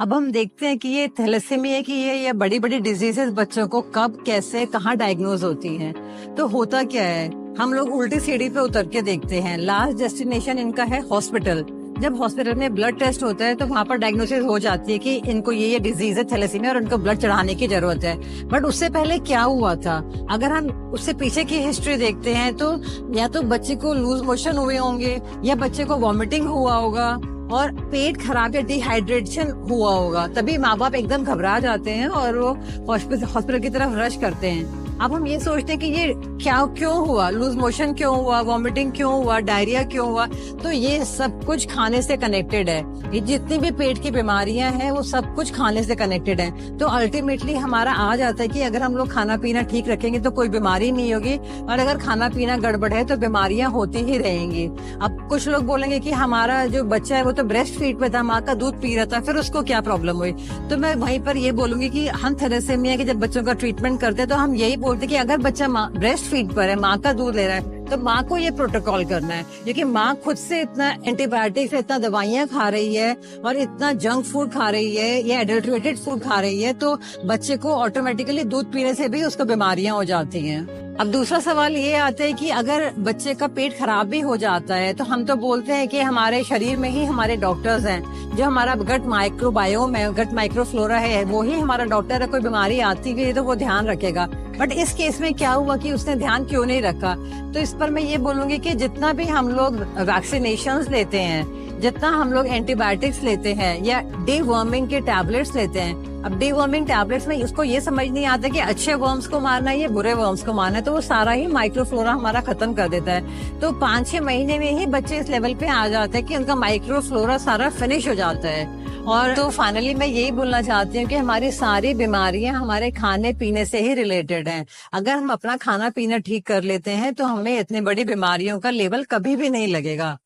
अब हम देखते हैं कि ये थैलेसीमिया की ये बड़ी बड़ी डिजीजेस बच्चों को कब कैसे कहाँ डायग्नोज होती हैं। तो होता क्या है, हम लोग उल्टी सीढ़ी पे उतर के देखते हैं। लास्ट डेस्टिनेशन इनका है हॉस्पिटल। जब हॉस्पिटल में ब्लड टेस्ट होता है तो वहां पर डायग्नोसिस हो जाती है कि इनको ये डिजीज है थैलेसीमिया और इनको ब्लड चढ़ाने की जरूरत है। बट उससे पहले क्या हुआ था, अगर हम उससे पीछे की हिस्ट्री देखते हैं तो या तो बच्चे को लूज मोशन हुए होंगे या बच्चे को वॉमिटिंग हुआ होगा और पेट खराब या डिहाइड्रेशन हुआ होगा, तभी माँ बाप एकदम घबरा जाते हैं और वो हॉस्पिटल की तरफ रश करते हैं। अब हम ये सोचते हैं कि ये क्यों हुआ, लूज मोशन क्यों हुआ, वॉमिटिंग क्यों हुआ, डायरिया क्यों हुआ। तो ये सब कुछ खाने से कनेक्टेड है। ये जितनी भी पेट की बीमारियां हैं वो सब कुछ खाने से कनेक्टेड है। तो अल्टीमेटली हमारा आ जाता है कि अगर हम लोग खाना पीना ठीक रखेंगे तो कोई बीमारी नहीं होगी, और अगर खाना पीना गड़बड़ है तो बीमारियां होती ही रहेंगी। अब कुछ लोग बोलेंगे कि हमारा जो बच्चा है वो तो ब्रेस्ट फीड पे था, माँ का दूध पी रहा था, फिर उसको क्या प्रॉब्लम हुई। तो मैं वहीं पर ये बोलूंगी कि हम थैलेसीमिया के जब बच्चों का ट्रीटमेंट करते हैं तो हम यही बोलते कि अगर बच्चा ब्रेस्ट फीड पर है, माँ का दूध ले रहा है, तो माँ को ये प्रोटोकॉल करना है। क्योंकि माँ खुद से इतना एंटीबायोटिक्स, इतना दवाइयाँ खा रही है और इतना जंक फूड खा रही है या एडल्ट्रेटेड फूड खा रही है, तो बच्चे को ऑटोमेटिकली दूध पीने से भी उसको बीमारियां हो जाती हैं। अब दूसरा सवाल ये आता है कि अगर बच्चे का पेट खराब भी हो जाता है तो हम तो बोलते हैं कि हमारे शरीर में ही हमारे डॉक्टर्स हैं। जो हमारा गट माइक्रोबायोम है, गट माइक्रोफ्लोरा है, वो ही हमारा डॉक्टर है। कोई बीमारी आती है तो वो ध्यान रखेगा। बट इस केस में क्या हुआ कि उसने ध्यान क्यों नहीं रखा। तो इस पर मैं ये बोलूंगी कि जितना भी हम लोग वैक्सीनेशंस लेते हैं, जितना हम लोग एंटीबायोटिक्स लेते हैं या डीवर्मिंग के टैबलेट्स लेते हैं, अब डीवर्मिंग टैबलेट्स में उसको ये समझ नहीं आता कि अच्छे वर्म्स को मारना है या बुरे वर्म्स को मारना है, तो वो सारा ही माइक्रोफ्लोरा हमारा खत्म कर देता है। तो 5-6 महीने में ही बच्चे इस लेवल पे आ जाते हैं कि उनका माइक्रोफ्लोरा सारा फिनिश हो जाता है। और तो फाइनली मैं यही बोलना चाहती हूँ कि हमारी सारी बीमारियां हमारे खाने पीने से ही रिलेटेड हैं। अगर हम अपना खाना पीना ठीक कर लेते हैं तो हमें इतनी बड़ी बीमारियों का लेवल कभी भी नहीं लगेगा।